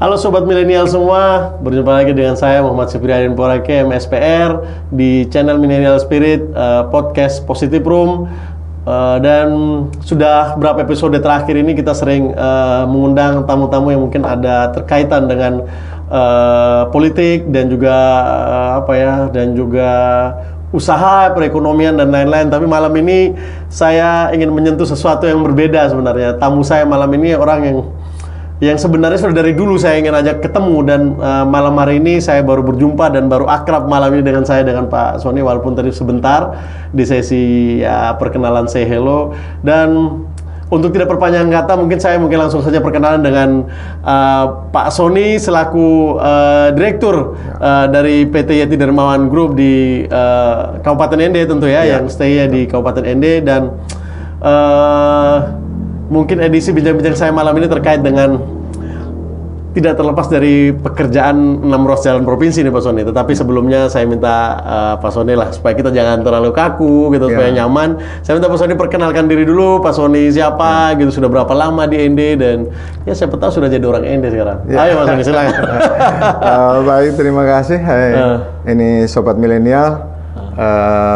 Halo Sobat Milenial semua, berjumpa lagi dengan saya Muhammad Sipriadin Porake, MSPR di channel Millennial Spirit, podcast Positive Room. Dan sudah berapa episode terakhir ini kita sering mengundang tamu-tamu yang mungkin ada terkaitan dengan politik dan juga dan juga usaha, perekonomian dan lain-lain. Tapi malam ini saya ingin menyentuh sesuatu yang berbeda sebenarnya. Tamu saya malam ini orang yang sebenarnya sudah dari dulu saya ingin ajak ketemu, dan malam hari ini saya baru berjumpa dan baru akrab malam ini dengan Pak Sony, walaupun tadi sebentar di sesi perkenalan say hello. Dan untuk tidak perpanjang kata, mungkin langsung saja perkenalan dengan Pak Sony selaku direktur dari PT Yeti Dermawan Group di Kabupaten Ende tentu yang stay di Kabupaten Ende. Dan mungkin edisi bincang-bincang saya malam ini terkait dengan tidak terlepas dari pekerjaan 6 ruas jalan provinsi nih Pak Sony. Tetapi sebelumnya saya minta Pak Sony lah, supaya kita jangan terlalu kaku gitu, supaya nyaman. Saya minta Pak Sony perkenalkan diri dulu, Pak Sony siapa gitu, sudah berapa lama di Ende, dan ya siapa tahu sudah jadi orang Ende sekarang. Ayo Pak Sony, silakan. Baik, terima kasih. Ini Sobat Milenial,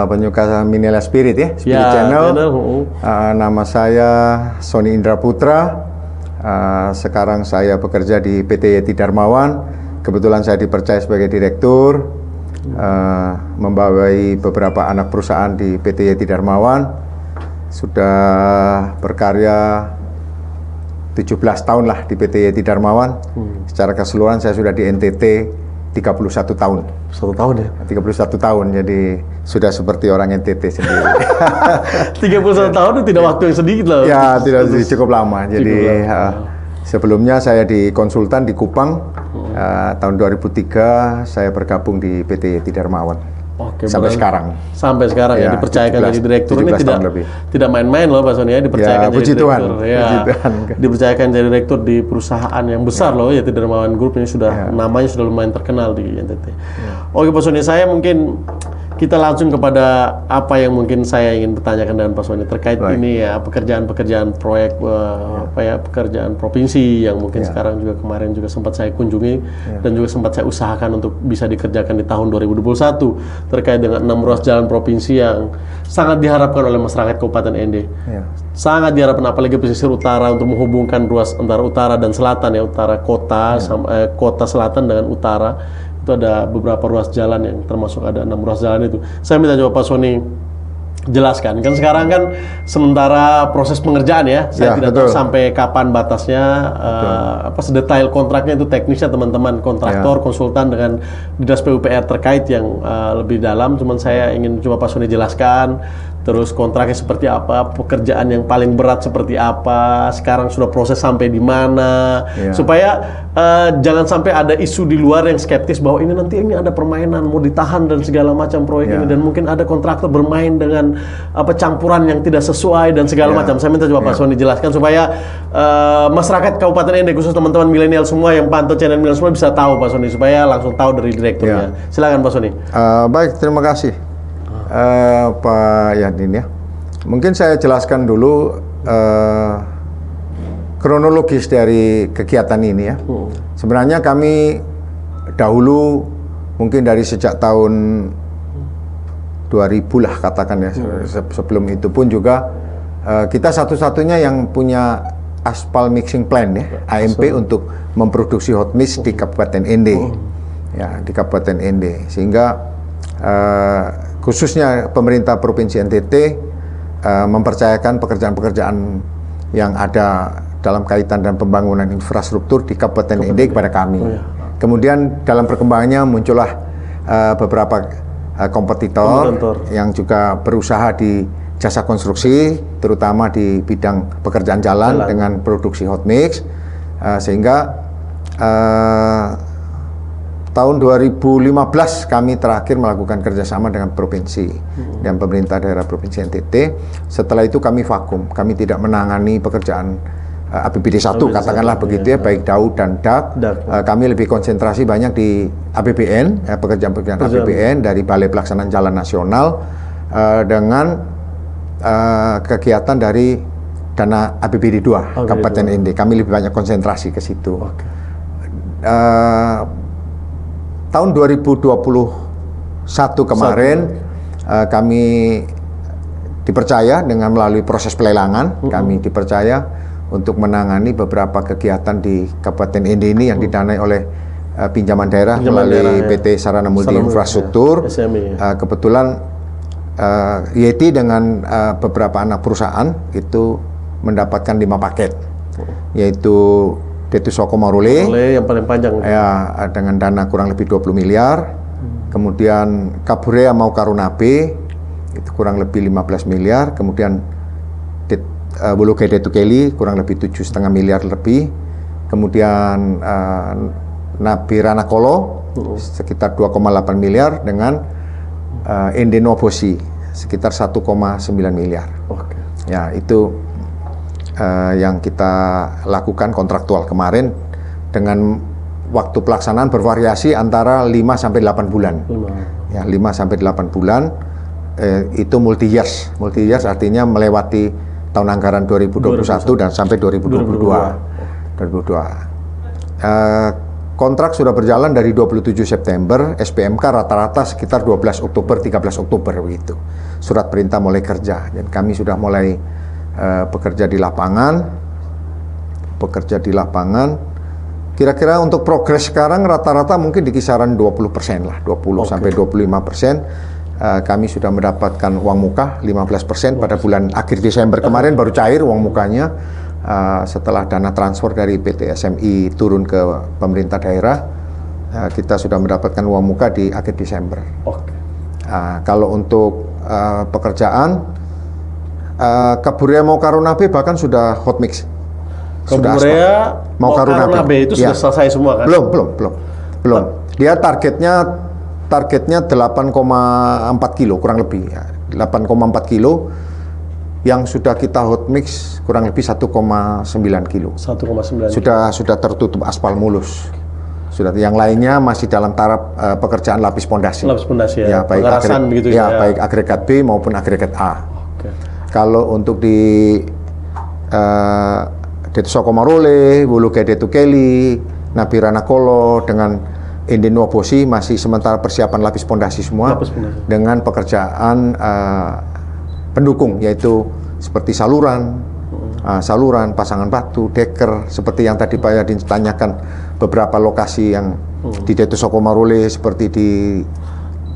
penyuka Millennial Spirit Spirit Channel. Nama saya Sony Indra Putra. Sekarang saya bekerja di PT Yeti Dermawan. Kebetulan saya dipercaya sebagai direktur, membawai beberapa anak perusahaan di PT Yeti Dermawan. Sudah berkarya 17 tahun lah di PT Yeti Dermawan. Secara keseluruhan saya sudah di NTT 31 tahun. 1 tahun ya? 31 tahun, jadi sudah seperti orang NTT sendiri. 31 tahun itu tidak waktu yang sedikit loh. Ya, tidak cukup lama. Jadi sebelumnya saya di konsultan di Kupang. Tahun 2003 saya bergabung di PT Yeti Dermawan. Oke, sampai sekarang. Sampai sekarang ya dipercayakan jadi direktur. Ini tidak main-main loh Pak Sony ya, dipercayakan jadi direktur. Dipercayakan jadi direktur di perusahaan yang besar loh, Yeti Dermawan Group ini sudah namanya sudah lumayan terkenal di NTT. Oke Pak Sony, saya mungkin kita langsung kepada apa yang mungkin saya ingin bertanyakan dengan Pak Sony terkait ini ya, pekerjaan-pekerjaan proyek pekerjaan provinsi yang mungkin sekarang juga kemarin juga sempat saya kunjungi dan juga sempat saya usahakan untuk bisa dikerjakan di tahun 2021 terkait dengan 6 ruas jalan provinsi yang sangat diharapkan oleh masyarakat Kabupaten Ende. Sangat diharapkan, apalagi pesisir utara, untuk menghubungkan ruas antara utara dan selatan ya, utara kota kota selatan dengan utara. Itu ada beberapa ruas jalan yang termasuk ada 6 ruas jalan itu. Saya minta coba Pak Sony jelaskan. Kan sekarang kan sementara proses pengerjaan ya, saya tidak tahu sampai kapan batasnya, sedetail kontraknya itu teknisnya teman-teman kontraktor, konsultan dengan Dinas PUPR terkait yang lebih dalam. Cuman saya ingin coba Pak Sony jelaskan. Terus kontraknya seperti apa, pekerjaan yang paling berat seperti apa, sekarang sudah proses sampai di mana, supaya jangan sampai ada isu di luar yang skeptis bahwa ini nanti ada permainan, mau ditahan dan segala macam proyek ini, dan mungkin ada kontraktor bermain dengan campuran yang tidak sesuai dan segala macam. Saya minta coba Pak Sony jelaskan supaya masyarakat Kabupaten Ende, khusus teman-teman milenial semua yang pantau channel milenial semua bisa tahu Pak Sony, supaya langsung tahu dari direkturnya. Silakan Pak Sony. Baik, terima kasih. Pak Yadin ya, mungkin saya jelaskan dulu kronologis dari kegiatan ini ya. Sebenarnya kami dahulu mungkin dari sejak tahun 2000 lah katakan ya, sebelum itu pun juga kita satu-satunya yang punya aspal mixing plant ya, AMP untuk memproduksi hot mix di Kabupaten Ende. Ya, di Kabupaten Ende, sehingga khususnya pemerintah Provinsi NTT mempercayakan pekerjaan-pekerjaan yang ada dalam kaitan dan pembangunan infrastruktur di Kabupaten Ende kepada kami. Kemudian dalam perkembangannya muncullah beberapa kompetitor yang juga berusaha di jasa konstruksi, terutama di bidang pekerjaan jalan dengan produksi hot mix, sehingga tahun 2015 kami terakhir melakukan kerjasama dengan provinsi dan pemerintah daerah Provinsi NTT. Setelah itu kami vakum, kami tidak menangani pekerjaan APBD 1 katakanlah begitu ya, baik DAU dan DAK. Kami lebih konsentrasi banyak di APBN, pekerjaan-pekerjaan APBN dari Balai Pelaksanaan Jalan Nasional dengan kegiatan dari dana APBD 2 Kabupaten Ende. Kami lebih banyak konsentrasi ke situ. tahun 2021 kemarin kami dipercaya dengan melalui proses pelelangan, kami dipercaya untuk menangani beberapa kegiatan di Kabupaten Ende ini yang didanai oleh pinjaman daerah melalui PT Sarana Multi Infrastruktur. Kebetulan Yeti dengan beberapa anak perusahaan itu mendapatkan 5 paket, yaitu Detusoko Marule yang paling panjang ya, dengan dana kurang lebih 20 miliar. Kemudian Kaburea Mau Karunabe itu kurang lebih 15 miliar. Kemudian Wuluge Detukeli kurang lebih 7,5 miliar lebih. Kemudian Nabi Ranakolo sekitar 2,8 miliar dengan Ende Nobosi sekitar 1,9 miliar. Ya, itu yang kita lakukan kontraktual kemarin dengan waktu pelaksanaan bervariasi antara 5 sampai 8 bulan. Ya, 5 sampai 8 bulan itu multi years. Multi years artinya melewati tahun anggaran 2021 dan sampai 2022. Kontrak sudah berjalan dari 27 September, SPMK rata-rata sekitar 12 Oktober, 13 Oktober begitu. Surat perintah mulai kerja, dan kami sudah mulai bekerja di lapangan. Kira-kira untuk progres sekarang rata-rata mungkin di kisaran 20% lah, 20 sampai 25%. Kami sudah mendapatkan uang muka 15% pada bulan akhir Desember kemarin, baru cair uang mukanya. Setelah dana transfer dari PT SMI turun ke pemerintah daerah, kita sudah mendapatkan uang muka di akhir Desember. Kalau untuk pekerjaan, Kaburea Mau Karunabe bahkan sudah hot mix. Kaburea Mau Karunabe itu sudah selesai semua kan? Belum. Dia targetnya 8,4 kilo kurang lebih ya. 8,4 kilo yang sudah kita hot mix kurang lebih 1,9 kilo. 1,9. Sudah tertutup aspal mulus. Sudah, yang lainnya masih dalam taraf pekerjaan lapis pondasi. Lapis pondasi ya. Baik baik agregat B maupun agregat A. Kalau untuk di Detusoko Marule, Wuluge Detukeli, Nabi Ranakolo dengan Ende Nobosi masih sementara persiapan lapis pondasi semua, dengan pekerjaan pendukung, yaitu seperti saluran, pasangan batu, deker, seperti yang tadi Pak Yadin tanyakan, beberapa lokasi yang di Detusoko Marule seperti di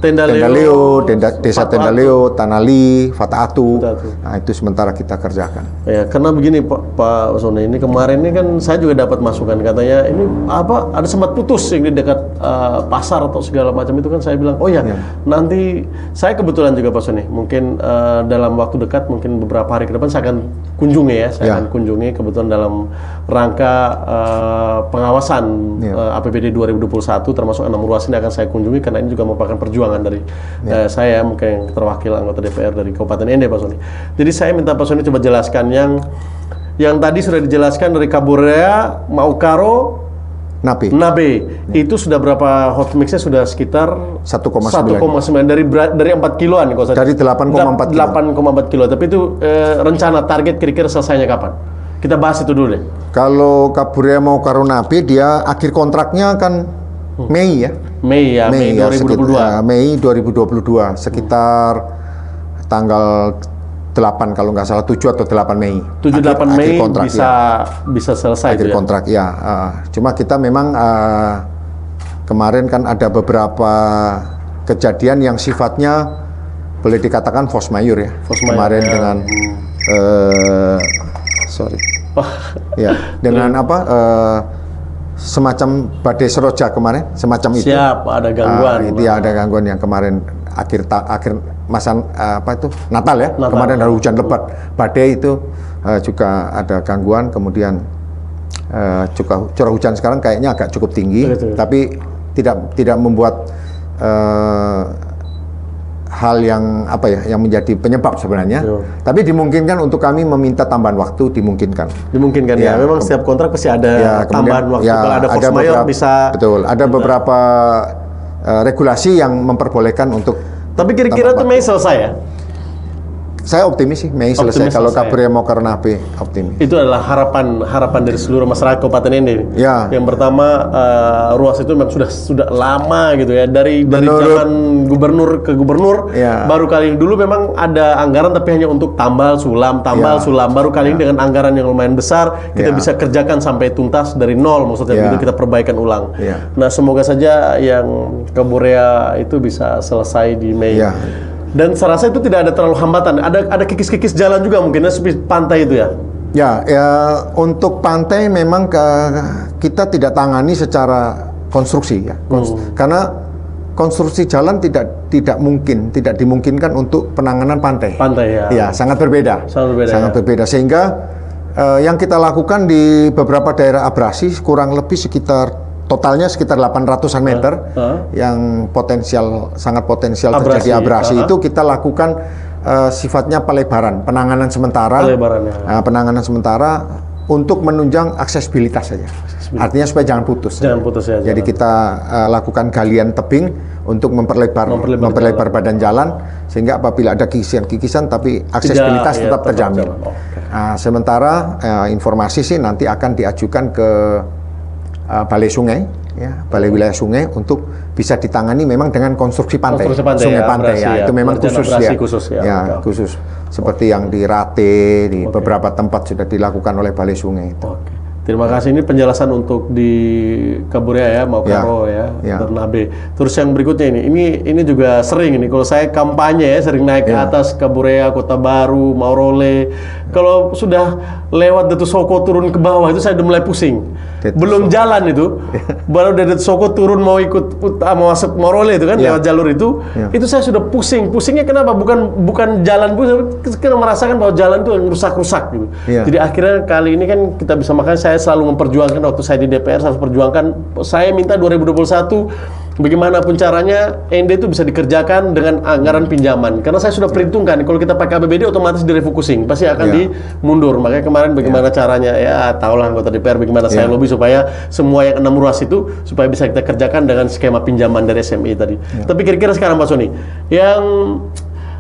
Tendaleo, Desa Tendaleo, Tanali, Fataatu. Nah, itu sementara kita kerjakan. Ya, karena begini Pak Sone, ini kemarin ini kan saya juga dapat masukan, katanya ini ada sempat putus yang di dekat pasar atau segala macam itu kan. Saya bilang, nanti saya kebetulan juga Pak Sone, mungkin dalam waktu dekat, mungkin beberapa hari ke depan saya akan kunjungi ya. Saya akan kunjungi kebetulan dalam rangka pengawasan APBD 2021, termasuk 6 ruas ini akan saya kunjungi, karena ini juga merupakan perjuangan dari saya, mungkin yang terwakil anggota DPR dari Kabupaten Ende, Pak Soni. Jadi saya minta Pak Soni coba jelaskan yang tadi sudah dijelaskan dari Kaburea Mau Karunabe. Itu sudah berapa hot mixnya? Sudah sekitar 1,9 dari 4 kiloan kalau saya. Dari 8,4 kilo. Tapi itu rencana target kira-kira selesainya kapan? Kita bahas itu dulu deh. Kalau Kaburea Mau Karunabe, dia akhir kontraknya kan Mei 2022. Mei 2022 sekitar tanggal 8 kalau nggak salah, 7 atau 8 Mei. 7-8 Mei kontrak, bisa selesai akhir kontrak ya. Cuma kita memang kemarin kan ada beberapa kejadian yang sifatnya boleh dikatakan force majeure ya. Kemarin dengan dengan semacam badai seroja kemarin, semacam itu. Siap, ada gangguan. Itu ya, ada gangguan yang kemarin akhir masa Natal ya. Kemarin ada hujan lebat, badai itu juga ada gangguan. Kemudian curah hujan sekarang kayaknya agak cukup tinggi, tapi tidak membuat hal yang yang menjadi penyebab sebenarnya. Tapi dimungkinkan untuk kami meminta tambahan waktu, dimungkinkan ya. Memang setiap kontrak pasti ada tambahan waktu. Kalau ada force majeure bisa. Betul, ada beberapa regulasi yang memperbolehkan untuk. Tapi kira-kira itu Mei selesai ya? Saya optimis sih Mei selesai. Kalau Kaburia mau ke Renabe, optimis. Itu adalah harapan dari seluruh masyarakat Kabupaten Ende. Ya. Yang pertama, ruas itu memang sudah lama gitu ya, dari zaman gubernur ke gubernur. Ya. Baru kali ini dulu memang ada anggaran tapi hanya untuk tambal sulam. Baru kali ini dengan anggaran yang lumayan besar kita bisa kerjakan sampai tuntas dari nol, maksudnya itu kita perbaikan ulang. Nah, semoga saja yang Kaburia itu bisa selesai di Mei. Dan saya rasa itu tidak ada terlalu hambatan. Ada kikis-kikis jalan juga mungkin seperti pantai itu ya. Ya, untuk pantai memang kita tidak tangani secara konstruksi ya. Karena konstruksi jalan tidak dimungkinkan untuk penanganan pantai. Pantai ya. Ya, sangat berbeda. Sangat berbeda. Sehingga yang kita lakukan di beberapa daerah abrasi kurang lebih totalnya sekitar 800-an meter yang sangat potensial terjadi abrasi itu kita lakukan sifatnya pelebaran, penanganan sementara. Penanganan sementara untuk menunjang aksesibilitas saja. Artinya supaya jangan putus. Jadi kita lakukan galian tebing untuk memperlebar badan jalan sehingga apabila ada kikisan tapi aksesibilitas tetap terjamin. Sementara informasi sih nanti akan diajukan ke Balai Sungai, Balai Wilayah Sungai untuk bisa ditangani memang dengan konstruksi pantai, sungai pantai itu memang khusus seperti yang di Rate, di beberapa tempat sudah dilakukan oleh Balai Sungai itu. Terima kasih, ini penjelasan untuk di Kaburia ya, mau Karo Renabe. Terus yang berikutnya ini juga sering ini kalau saya kampanye ya, sering naik ke atas Kaburia, Kota Baru, Maurole. Kalau sudah lewat Datu Soko turun ke bawah itu saya udah mulai pusing. Belum jalan itu, baru dari Datu Soko turun mau masuk Maurole itu kan lewat jalur itu saya sudah pusing. Pusingnya kenapa? Bukan jalan, kita merasakan bahwa jalan itu rusak-rusak gitu. Jadi akhirnya kali ini kan kita bisa, makanya saya selalu memperjuangkan waktu saya di DPR, saya minta 2021 bagaimanapun caranya Ende itu bisa dikerjakan dengan anggaran pinjaman, karena saya sudah perhitungkan kalau kita pakai APBD otomatis direfocusing, pasti akan dimundur. Makanya kemarin bagaimana caranya, ya tahulah anggota DPR bagaimana saya lobby supaya semua yang 6 ruas itu supaya bisa kita kerjakan dengan skema pinjaman dari SMI tadi. Tapi kira-kira sekarang Pak Soni, yang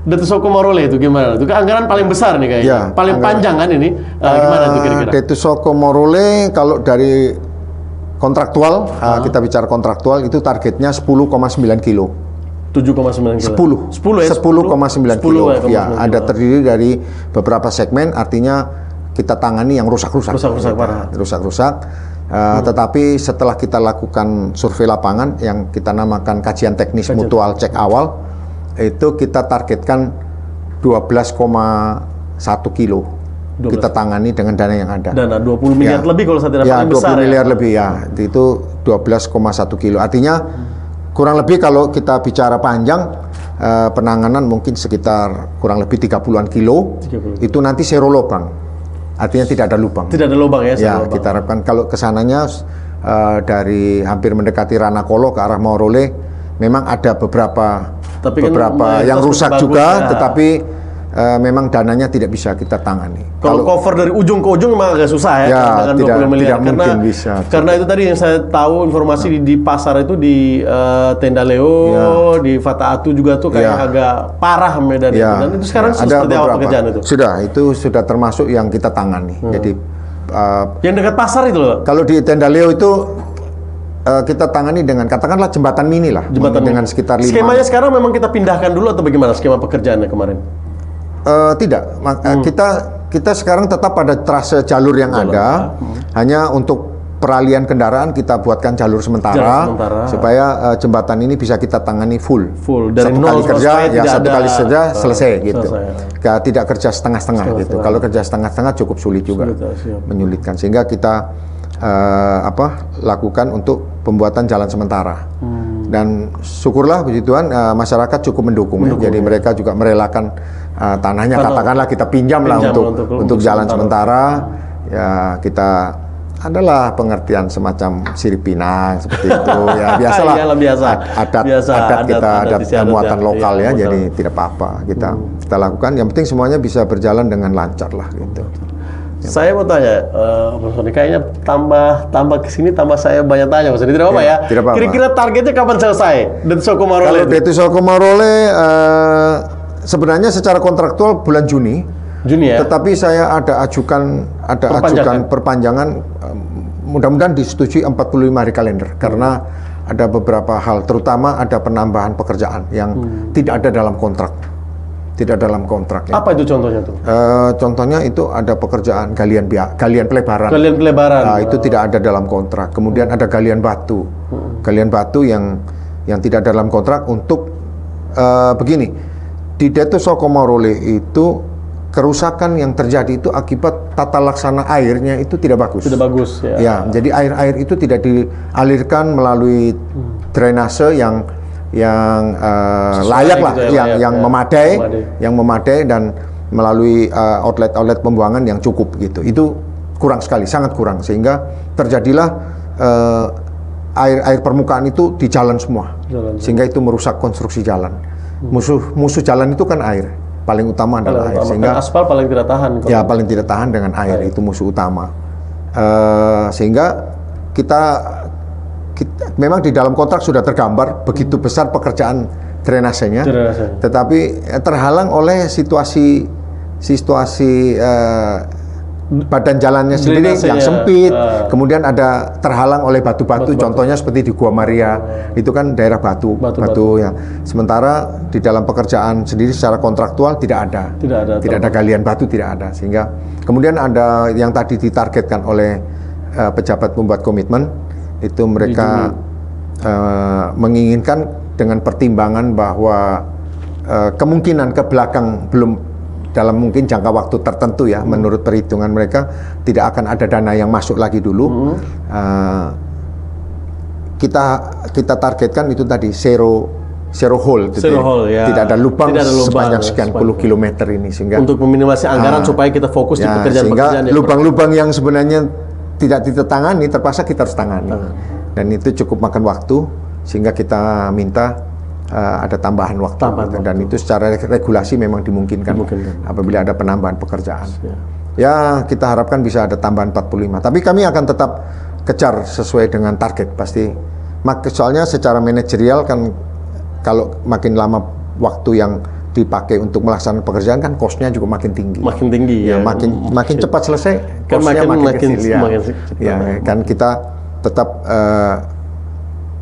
Datu Soko Maurole itu gimana? Itu anggaran paling besar nih kayaknya, paling panjang kan ini? Gimana itu kira-kira? Datu Soko Maurole kalau dari kontraktual, kita bicara kontraktual itu targetnya 10,9 kilo. 7,9 kilo. 10,9 kilo. Ya, ada terdiri dari beberapa segmen, artinya kita tangani yang rusak-rusak. Rusak-rusak. Tetapi setelah kita lakukan survei lapangan yang kita namakan kajian teknis mutual cek awal, itu kita targetkan 12,1 kilo. Kita tangani dengan dana yang ada. Dana 20 miliar lebih kalau saya tidak paling besar. 20 miliar lebih itu 12,1 kilo. Artinya kurang lebih kalau kita bicara panjang penanganan mungkin sekitar kurang lebih 30-an kilo. 30. Itu nanti zero lubang. Artinya tidak ada lubang. Tidak ada lubang ya? Ya, kita harapkan kalau kesananya dari hampir mendekati Ranakolo ke arah Maurole memang ada beberapa yang rusak juga, tetapi memang dananya tidak bisa kita tangani. Kalau cover dari ujung ke ujung memang agak susah ya, dengan 20 miliar. Karena itu tadi yang saya tahu informasi di pasar itu di Tendaleo, di Fataatu juga tuh kayak agak parah medan itu. Dan itu sekarang seperti apa pekerjaan itu? Itu sudah termasuk yang kita tangani. Jadi yang dekat pasar itu loh. Kalau di Tendaleo itu kita tangani dengan katakanlah jembatan mini lah, dengan sekitar 5. Skemanya sekarang memang kita pindahkan dulu atau bagaimana skema pekerjaannya kemarin? Tidak, kita sekarang tetap pada trase jalur yang ada, hanya untuk peralihan kendaraan kita buatkan jalur sementara. Supaya jembatan ini bisa kita tangani full. Dari satu kali kerja satu kali saja selesai gitu. Tidak kerja setengah-setengah gitu. Kalau kerja setengah-setengah cukup sulit juga, menyulitkan, sehingga kita lakukan untuk pembuatan jalan sementara. Dan syukurlah puji Tuhan masyarakat cukup mendukung. Jadi mereka juga merelakan tanahnya, katakanlah kita pinjam lah untuk jalan sementara. Ya, kita adalah pengertian semacam sirip pinang seperti itu. Ya biasalah. Adat kita, adat muatan lokal ya. Jadi tidak apa-apa kita lakukan. Yang penting semuanya bisa berjalan dengan lancar lah gitu. Saya mau tanya, Mas Soni, kayaknya tambah kesini tambah saya banyak tanya, Mas Soni. Tidak apa-apa ya? Kira-kira targetnya kapan selesai Datu Soko Maurole? Kalau Datu Soko Maurole sebenarnya secara kontraktual bulan Juni ya. Tetapi saya ada ajukan perpanjangan, mudah-mudahan disetujui 45 hari kalender karena ada beberapa hal, terutama ada penambahan pekerjaan yang tidak ada dalam kontrak. Tidak dalam kontrak. Ya. Apa itu contohnya tuh? Contohnya itu ada pekerjaan galian pelebaran. Galian pelebaran. Nah, itu tidak ada dalam kontrak. Kemudian ada galian batu. Galian batu yang tidak dalam kontrak untuk begini. Di Deto Sokomorole itu kerusakan yang terjadi itu akibat tata laksana airnya itu tidak bagus. Tidak bagus ya. Ya, jadi air itu tidak dialirkan melalui drainase yang layak lah, gitu ya, yang memadai dan melalui outlet pembuangan yang cukup gitu. Itu kurang sekali, sangat kurang, sehingga terjadilah air permukaan itu di jalan semua, sehingga itu merusak konstruksi jalan. Musuh jalan itu kan air, paling utama adalah air, sehingga aspal paling tidak tahan. Ya, paling tidak tahan dengan air. Itu musuh utama. Sehingga kita memang di dalam kontrak sudah tergambar begitu besar pekerjaan drainasenya, tetapi terhalang oleh situasi badan jalannya sendiri yang sempit, kemudian ada terhalang oleh batu-batu, contohnya seperti di Gua Maria, itu kan daerah batu ya. Sementara di dalam pekerjaan sendiri secara kontraktual tidak ada galian batu, tidak ada, sehingga kemudian ada yang tadi ditargetkan oleh pejabat pembuat komitmen, itu mereka menginginkan dengan pertimbangan bahwa kemungkinan ke belakang belum dalam mungkin jangka waktu tertentu ya, menurut perhitungan mereka tidak akan ada dana yang masuk lagi dulu. Kita targetkan itu tadi zero hole, ya. Tidak ada lubang sepanjang sekian puluh kilometer ini, sehingga untuk meminimalisir anggaran supaya kita fokus di pekerjaan-pekerjaan. Sehingga lubang-lubang yang sebenarnya tidak ditangani terpaksa kita harus tangani, dan itu cukup makan waktu, sehingga kita minta ada tambahan waktu. Dan itu secara regulasi memang dimungkinkan. Apabila ada penambahan pekerjaan. Ya, kita harapkan bisa ada tambahan 45. Tapi kami akan tetap kejar sesuai dengan target pasti. Soalnya secara manajerial kan kalau makin lama waktu yang dipakai untuk melaksanakan pekerjaan kan cost-nya juga makin tinggi. Makin tinggi ya. Makin cepat selesai, cost-nya makin kecil. Ya, kan kita tetap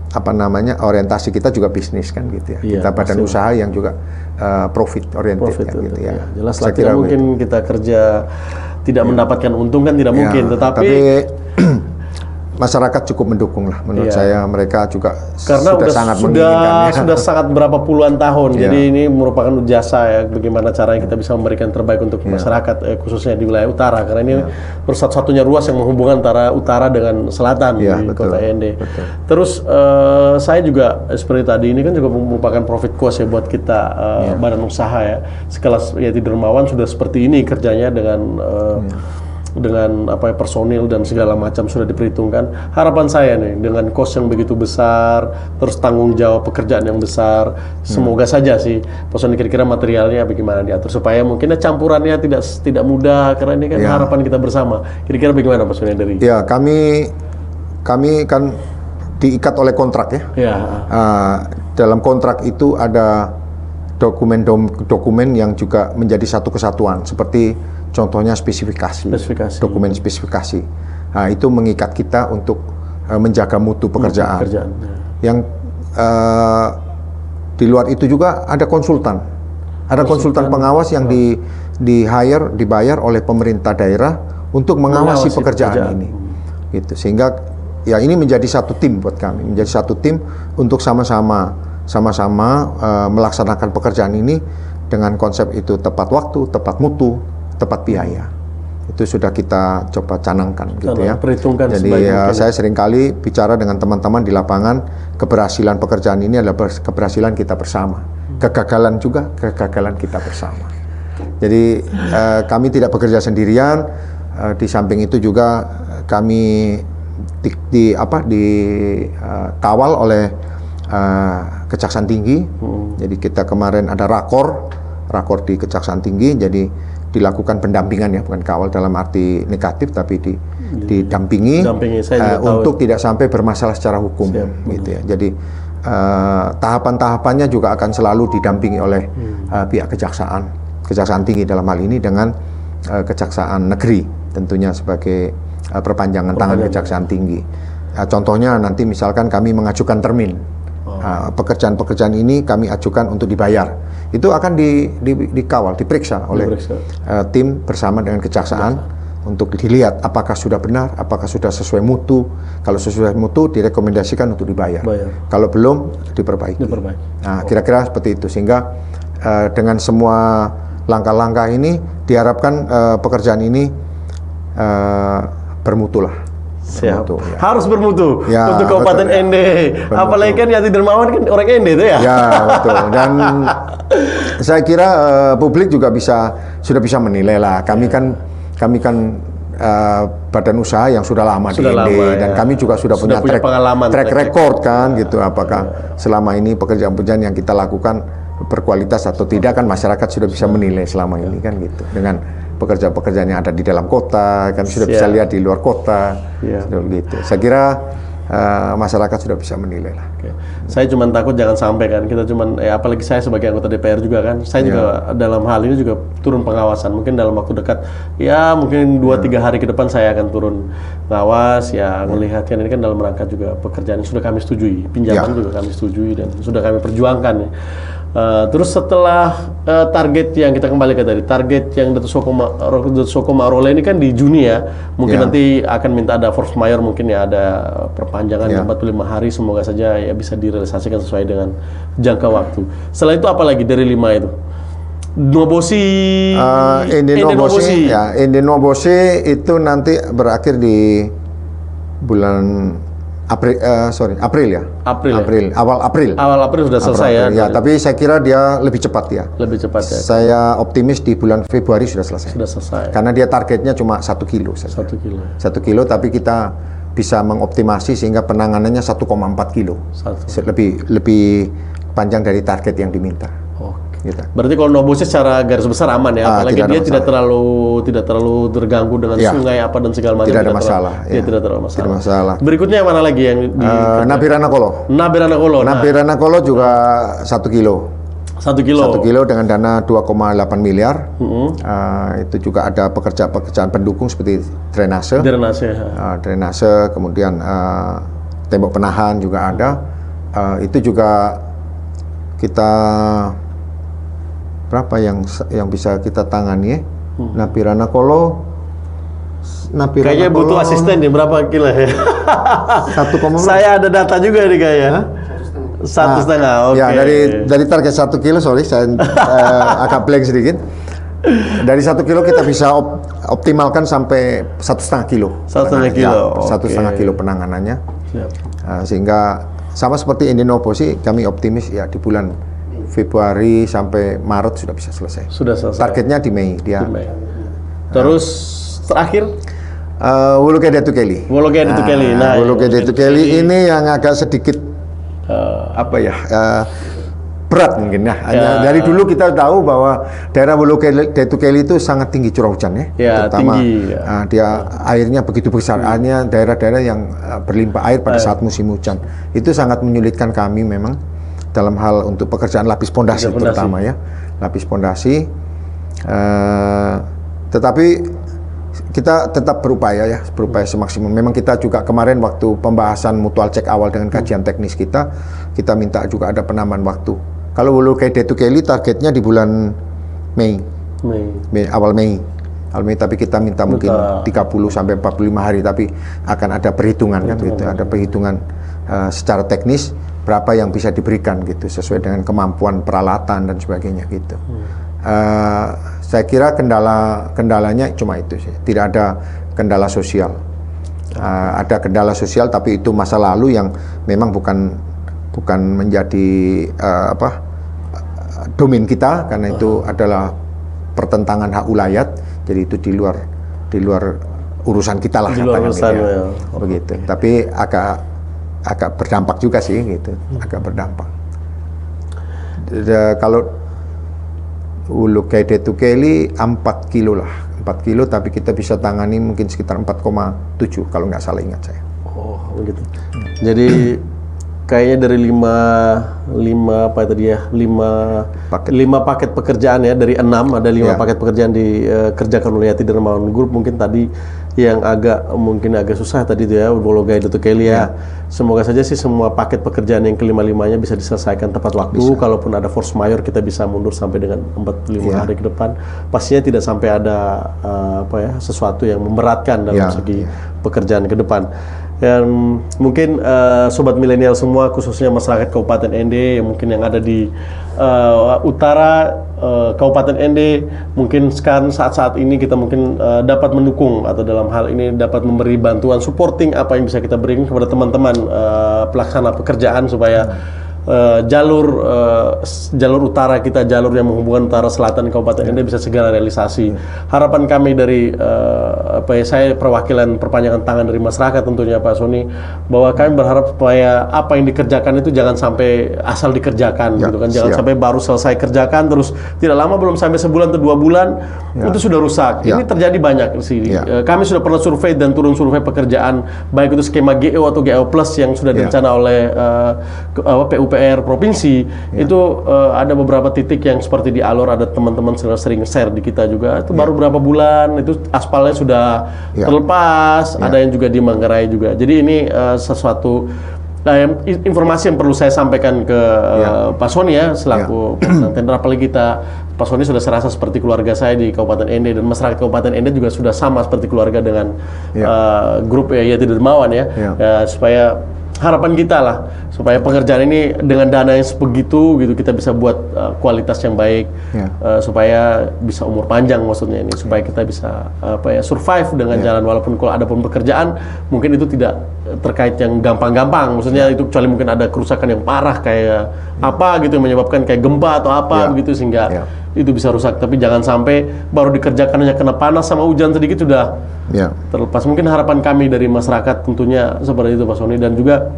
orientasi kita juga bisnis kan gitu ya. Kita badan usaha yang juga profit oriented kan gitu ya. Jelas lah, tidak mungkin kita kerja tidak mendapatkan untung kan, tidak mungkin, tapi masyarakat cukup mendukung lah menurut saya. Mereka juga karena sangat menginginkan, sudah sangat berapa puluhan tahun. Jadi ini merupakan jasa ya, bagaimana caranya kita bisa memberikan terbaik untuk masyarakat, khususnya di wilayah utara, karena ini satu-satunya ruas yang menghubungkan antara utara dengan selatan di kota END. Terus saya juga seperti tadi, ini kan juga merupakan profit cost ya buat kita, badan usaha ya, sekelas Yati Dermawan sudah seperti ini kerjanya dengan personil dan segala macam sudah diperhitungkan. Harapan saya nih, dengan cost yang begitu besar, terus tanggung jawab pekerjaan yang besar, semoga saja sih personil kira-kira materialnya bagaimana diatur supaya mungkin campurannya tidak mudah, karena ini kan harapan kita bersama. Kira-kira bagaimana Pak Suni dari? Ya, kami kan diikat oleh kontrak ya. Dalam kontrak itu ada dokumen yang juga menjadi satu kesatuan, seperti contohnya spesifikasi. Dokumen spesifikasi. Nah, itu mengikat kita untuk menjaga mutu pekerjaan. Yang di luar itu juga ada konsultan. Ada konsultan pengawas yang dibayar oleh pemerintah daerah untuk mengawasi pekerjaan ini. Gitu. Sehingga ya ini menjadi satu tim buat kami, menjadi satu tim untuk sama-sama melaksanakan pekerjaan ini dengan konsep itu tepat waktu, tepat mutu, tepat biaya. Itu sudah kita coba canangkan gitu ya. Jadi saya seringkali bicara dengan teman-teman di lapangan, keberhasilan pekerjaan ini adalah keberhasilan kita bersama. Kegagalan juga kegagalan kita bersama. Jadi kami tidak bekerja sendirian. Di samping itu juga kami dikawal oleh Kejaksaan Tinggi. Jadi kita kemarin ada rakor di Kejaksaan Tinggi, jadi dilakukan pendampingan ya, bukan kawal dalam arti negatif, tapi didampingi untuk tidak sampai bermasalah secara hukum gitu ya. Jadi tahapan-tahapannya juga akan selalu didampingi oleh pihak kejaksaan tinggi dalam hal ini dengan kejaksaan negeri tentunya sebagai perpanjangan tangan kejaksaan tinggi. Contohnya nanti misalkan kami mengajukan termin, pekerjaan-pekerjaan ini kami ajukan untuk dibayar, itu akan dikawal, diperiksa oleh tim bersama dengan kejaksaan untuk dilihat apakah sudah benar, apakah sudah sesuai mutu. Kalau sesuai mutu direkomendasikan untuk dibayar. Kalau belum diperbaiki. Nah, kira-kira seperti itu, sehingga dengan semua langkah-langkah ini diharapkan pekerjaan ini bermutu lah. Bermutu, ya. Harus bermutu ya, untuk Kabupaten Ende. Apalagi kan Yati Dermawan kan orang Ende itu ya. Ya betul. Dan saya kira publik juga sudah bisa menilai lah. Kami kan badan usaha yang sudah lama di Ende, dan kami juga sudah punya track record kan gitu. Apakah selama ini pekerjaan-pekerjaan yang kita lakukan berkualitas atau tidak, kan masyarakat sudah bisa menilai selama ini kan gitu. Dengan pekerjaan-pekerjaan yang ada di dalam kota, kan sudah bisa lihat di luar kota, gitu. Saya kira masyarakat sudah bisa menilai lah. Saya cuma takut jangan sampai kan kita cuman, apalagi saya sebagai anggota DPR juga kan, saya juga dalam hal ini juga turun pengawasan. Mungkin dalam waktu dekat, ya mungkin 2-3 hari ke depan saya akan turun ngawas, melihat kan ini kan dalam rangka juga pekerjaan yang sudah kami setujui, pinjaman juga kami setujui dan sudah kami perjuangkan ya. Terus setelah target yang kita kembali ke tadi, target yang Dato' Soko Ma'ruf ini kan di Juni ya, mungkin nanti akan minta ada force majeure, mungkin ya ada perpanjangan 45 hari, semoga saja ya bisa direalisasikan sesuai dengan jangka waktu. Setelah itu apa lagi dari 5 itu? Nobosi, Ende Nobosi itu nanti berakhir di bulan April ya. Awal April sudah selesai ya. Tapi saya kira dia lebih cepat ya. Lebih cepat ya. Saya optimis di bulan Februari sudah selesai. Sudah selesai. Karena dia targetnya cuma 1 kilo saja. 1 kilo. 1 kilo, tapi kita bisa mengoptimasi sehingga penanganannya 1,4 kilo. Lebih panjang dari target yang diminta. Gitu. Berarti kalau Nobosi secara garis besar aman ya, apalagi dia tidak terlalu terganggu dengan sungai apa dan segala macam. Tidak ada masalah. Tidak terlalu masalah. Tidak masalah. Berikutnya yang mana lagi yang di Nabirana Kolo juga 1 kilo. 1 kilo. 1 kilo dengan dana 2,8 miliar. Itu juga ada pekerjaan pendukung seperti drainase, kemudian tembok penahan juga ada. Itu juga kita berapa yang bisa kita tangani ya? Nabirana Kolo kayaknya butuh asisten nih, berapa kilo ya? 1,5. Saya ada data juga nih kayaknya. 1,5. Ya, dari target 1 kilo, sorry saya agak blank sedikit. Dari 1 kilo kita bisa optimalkan sampai 1,5 kilo. 1,5 kilo. 1,5 kilo penanganannya. Sehingga sama seperti Ende Nobosi, kami optimis ya di bulan Februari sampai Maret sudah bisa selesai. Sudah selesai. Targetnya di Mei dia. Terus terakhir Wologede Tukeli. Wologede Tukeli ini yang agak sedikit berat mungkin ya. Dari dulu kita tahu bahwa daerah Wologede Tukeli itu sangat tinggi curah hujan ya. Terutama tinggi, dia airnya begitu besar. Airnya daerah-daerah yang berlimpah air pada saat musim hujan. Itu sangat menyulitkan kami memang dalam hal untuk pekerjaan lapis pondasi terutama ya, lapis pondasi. Tetapi kita tetap berupaya semaksimum. Memang kita juga kemarin waktu pembahasan mutual cek awal dengan kajian teknis kita minta juga ada penambahan waktu. Kalau Wologede Tukeli targetnya di bulan Mei, awal Mei, tapi kita minta mungkin 30 sampai 45 hari, tapi akan ada perhitungan kan gitu, ada perhitungan secara teknis berapa yang bisa diberikan gitu sesuai dengan kemampuan peralatan dan sebagainya gitu. Saya kira kendalanya cuma itu sih, tidak ada kendala sosial. Ada kendala sosial tapi itu masa lalu yang memang bukan menjadi domain kita, karena itu adalah pertentangan hak ulayat, jadi itu di luar urusan kita lah katanya, begitu. Tapi agak berdampak juga sih gitu, agak berdampak. Kalau Wologede Tukeli 4 kilo lah, 4 kilo, tapi kita bisa tangani mungkin sekitar 4,7 kalau nggak salah ingat saya. Oh begitu. Jadi kayaknya dari lima paket pekerjaan ya, dari 6 ada 5 paket pekerjaan dikerjakan oleh Yati Dermawan Group. Mungkin tadi yang mungkin agak susah tadi itu ya, Bologai Datuk Kelia. Semoga saja sih semua paket pekerjaan yang ke-5-5-nya bisa diselesaikan tepat waktu. Kalaupun ada force majeure kita bisa mundur sampai dengan 45 hari ke depan. Pastinya tidak sampai ada sesuatu yang memberatkan dalam segi pekerjaan ke depan. Dan mungkin sobat milenial semua, khususnya masyarakat Kabupaten Ende yang mungkin yang ada di utara Kabupaten Ende, mungkin sekarang saat ini kita mungkin dapat mendukung atau dalam hal ini dapat memberi bantuan supporting apa yang bisa kita berikan kepada teman-teman pelaksana pekerjaan supaya jalur utara kita, jalur yang menghubungkan utara selatan Kabupaten Ende bisa segera realisasi. Harapan kami dari saya perwakilan perpanjangan tangan dari masyarakat tentunya Pak Sony, bahwa kami berharap supaya apa yang dikerjakan itu jangan sampai asal dikerjakan gitu kan, jangan sampai baru selesai kerjakan terus tidak lama, belum sampai sebulan atau 2 bulan itu sudah rusak. Ini terjadi banyak sih. Kami sudah pernah survei dan turun survei pekerjaan baik itu skema GO atau GO Plus yang sudah direncana oleh PUPR provinsi. Itu ada beberapa titik yang seperti di Alor, ada teman-teman sering share di kita juga, itu baru berapa bulan itu aspalnya sudah terlepas. Ada yang juga di Manggarai juga. Jadi ini sesuatu informasi yang perlu saya sampaikan ke Pak Sony ya, selaku tender, apalagi Pak Sony sudah serasa seperti keluarga saya di Kabupaten Ende, dan masyarakat Kabupaten Ende juga sudah sama seperti keluarga dengan grup Yati Dermawan supaya harapan kita lah supaya pekerjaan ini dengan dana yang sebegitu gitu kita bisa buat kualitas yang baik, supaya bisa umur panjang maksudnya ini, supaya kita bisa survive dengan jalan, walaupun kalau ada pun pekerjaan mungkin itu tidak terkait yang gampang-gampang, maksudnya itu kecuali mungkin ada kerusakan yang parah kayak apa gitu yang menyebabkan kayak gempa atau apa begitu sehingga itu bisa rusak. Tapi jangan sampai baru dikerjakan hanya kena panas sama hujan sedikit sudah terlepas. Mungkin harapan kami dari masyarakat tentunya seperti itu Pak Sony, dan juga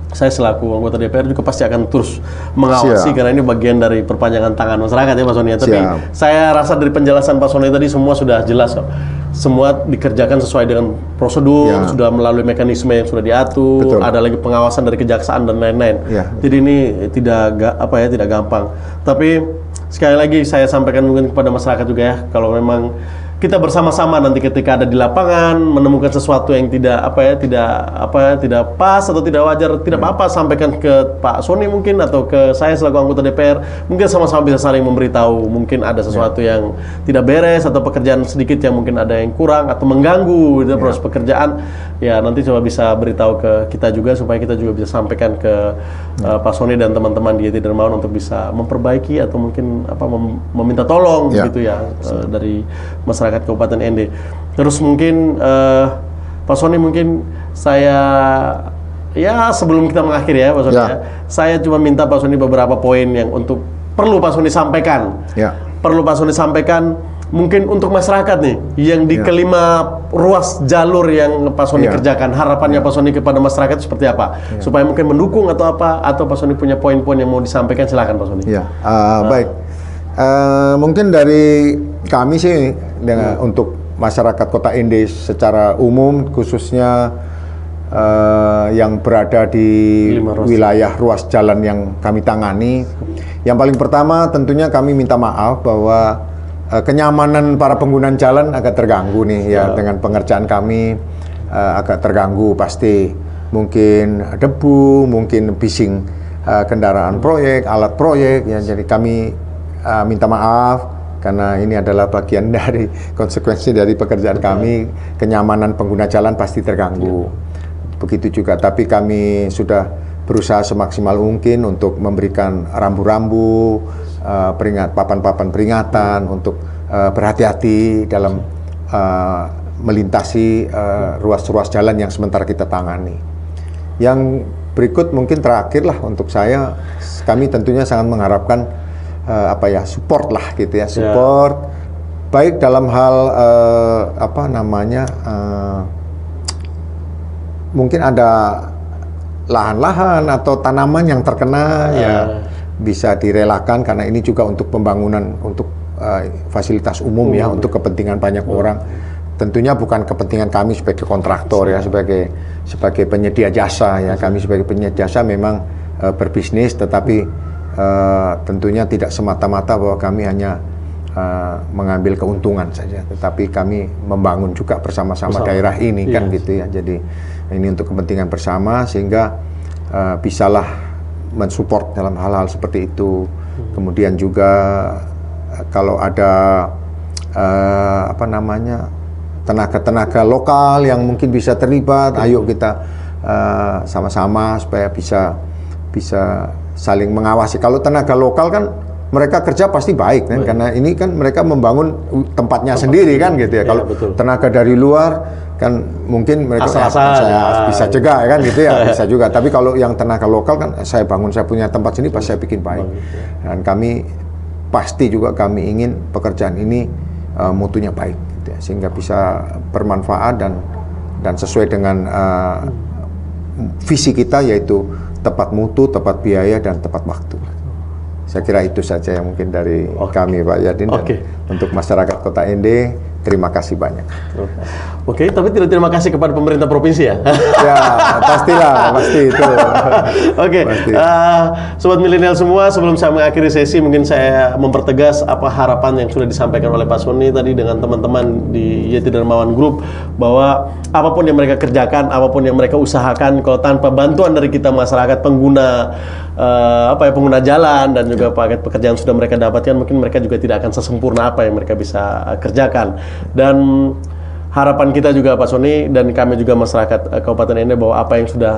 saya selaku anggota DPR juga pasti akan terus mengawasi karena ini bagian dari perpanjangan tangan masyarakat ya Pak Sony. Tapi saya rasa dari penjelasan Pak Sony tadi semua sudah jelas kok. Semua dikerjakan sesuai dengan prosedur, sudah melalui mekanisme yang sudah diatur, ada lagi pengawasan dari kejaksaan dan lain-lain. Jadi ini tidak gampang. Tapi sekali lagi saya sampaikan mungkin kepada masyarakat juga ya, kalau memang kita bersama-sama nanti ketika ada di lapangan menemukan sesuatu yang tidak pas atau tidak wajar, tidak apa-apa sampaikan ke Pak Sony mungkin atau ke saya selaku anggota DPR, mungkin sama-sama bisa saling memberitahu mungkin ada sesuatu yang tidak beres atau pekerjaan sedikit yang mungkin ada yang kurang atau mengganggu gitu, proses pekerjaan ya, nanti coba bisa beritahu ke kita juga supaya kita juga bisa sampaikan ke Pak Sony dan teman-teman di Yati Dermawan untuk bisa memperbaiki atau mungkin meminta tolong gitu ya dari masyarakat Kabupaten Ende. Terus mungkin Pak Sony, mungkin saya sebelum kita mengakhiri ya Pak Sony saya cuma minta Pak Sony beberapa poin yang perlu Pak Sony sampaikan. Perlu Pak Sony sampaikan mungkin untuk masyarakat nih yang di kelima ruas jalur yang Pak Sony kerjakan, harapannya Pak Sony kepada masyarakat seperti apa supaya mungkin mendukung atau apa, atau Pak Sony punya poin-poin yang mau disampaikan, silakan Pak Sony. Baik. Mungkin dari kami sih untuk masyarakat Kota Ende secara umum, khususnya yang berada di wilayah ruas jalan yang kami tangani, yang paling pertama tentunya kami minta maaf bahwa kenyamanan para pengguna jalan agak terganggu nih dengan pengerjaan kami, agak terganggu pasti, mungkin debu, mungkin bising kendaraan proyek, alat proyek ya, jadi kami minta maaf karena ini adalah bagian dari konsekuensi dari pekerjaan kami. Kenyamanan pengguna jalan pasti terganggu. Begitu juga, tapi kami sudah berusaha semaksimal mungkin untuk memberikan rambu-rambu, papan-papan peringatan untuk berhati-hati dalam melintasi ruas-ruas jalan yang sementara kita tangani. Yang berikut mungkin terakhir lah untuk saya, kami tentunya sangat mengharapkan support lah gitu ya, support baik dalam hal mungkin ada lahan-lahan atau tanaman yang terkena bisa direlakan karena ini juga untuk pembangunan untuk fasilitas umum untuk kepentingan banyak orang. Tentunya bukan kepentingan kami sebagai kontraktor ya, sebagai sebagai penyedia jasa ya. Kami sebagai penyedia jasa memang berbisnis, tetapi tentunya tidak semata-mata bahwa kami hanya mengambil keuntungan saja, tetapi kami membangun juga bersama-sama daerah ini kan gitu ya. Jadi ini untuk kepentingan bersama sehingga bisalah mensupport dalam hal-hal seperti itu. Kemudian juga kalau ada tenaga-tenaga lokal yang mungkin bisa terlibat, ayo kita sama-sama supaya bisa saling mengawasi. Kalau tenaga lokal kan mereka kerja pasti baik kan, karena ini kan mereka membangun tempatnya sendiri kan gitu ya. Kalau tenaga dari luar kan mungkin mereka bisa cegah kan gitu ya, bisa juga. Tapi kalau yang tenaga lokal kan saya bangun, saya punya tempat sini, pasti saya bikin baik. Dan kami pasti juga kami ingin pekerjaan ini mutunya baik gitu ya, sehingga bisa bermanfaat dan sesuai dengan visi kita, yaitu tepat mutu, tepat biaya, dan tepat waktu. Saya kira itu saja yang mungkin dari kami, Pak Yadin. Dan untuk masyarakat Kota Ende, terima kasih banyak. Oke, tapi tidak terima kasih kepada pemerintah provinsi ya? Ya, pastilah, pasti itu. Oke, sobat milenial semua, sebelum saya mengakhiri sesi, mungkin saya mempertegas apa harapan yang sudah disampaikan oleh Pak Sony tadi dengan teman-teman di Yeti Dermawan Group, bahwa apapun yang mereka kerjakan, apapun yang mereka usahakan, kalau tanpa bantuan dari kita masyarakat pengguna pengguna jalan dan juga paket pekerjaan sudah mereka dapatkan, mungkin mereka juga tidak akan sesempurna apa yang mereka bisa kerjakan. Dan harapan kita juga Pak Sony dan kami juga masyarakat Kabupaten Ende, bahwa apa yang sudah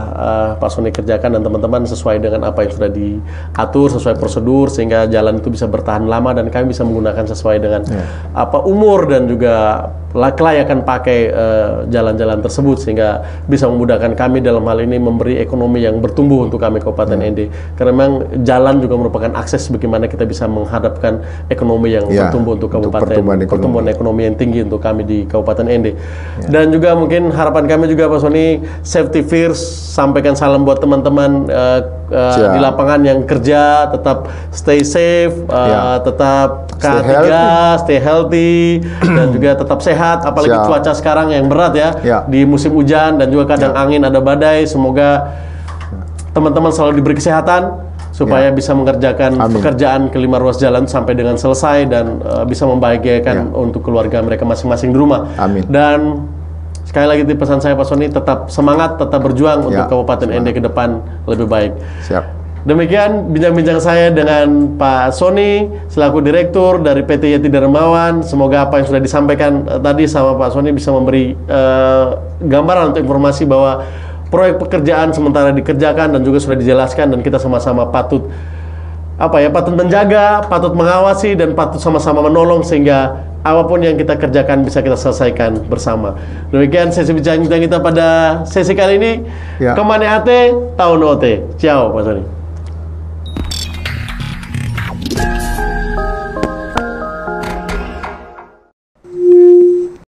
Pak Sony kerjakan dan teman-teman sesuai dengan apa yang sudah diatur, sesuai prosedur, sehingga jalan itu bisa bertahan lama dan kami bisa menggunakan sesuai dengan umur dan juga kelayakan pakai jalan-jalan tersebut, sehingga bisa memudahkan kami dalam hal ini memberi ekonomi yang bertumbuh untuk kami Kabupaten Ende. Karena memang jalan juga merupakan akses bagaimana kita bisa menghadapkan ekonomi yang bertumbuh untuk kabupaten, pertumbuhan ekonomi yang tinggi untuk kami di Kabupaten Ende. Dan juga mungkin harapan kami juga Pak Sony, safety first, sampaikan salam buat teman-teman di lapangan yang kerja, tetap stay safe, tetap K3, stay healthy, dan juga tetap sehat, apalagi cuaca sekarang yang berat ya, di musim hujan dan juga kadang angin, ada badai. Semoga teman-teman selalu diberi kesehatan supaya bisa mengerjakan pekerjaan kelima ruas jalan sampai dengan selesai dan bisa membahagiakan untuk keluarga mereka masing-masing di rumah. Dan sekali lagi pesan saya Pak Sony, tetap semangat, tetap berjuang untuk Kabupaten Ende ke depan lebih baik. Demikian bincang-bincang saya dengan Pak Sony selaku Direktur dari PT Yeti Dermawan. Semoga apa yang sudah disampaikan tadi sama Pak Sony bisa memberi gambaran untuk informasi bahwa proyek pekerjaan sementara dikerjakan dan juga sudah dijelaskan, dan kita sama-sama patut menjaga, patut mengawasi, dan patut sama-sama menolong sehingga apapun yang kita kerjakan bisa kita selesaikan bersama. Demikian sesi bincang kita pada sesi kali ini. Kemana ate, tahun ote. Ciao Pak Sony.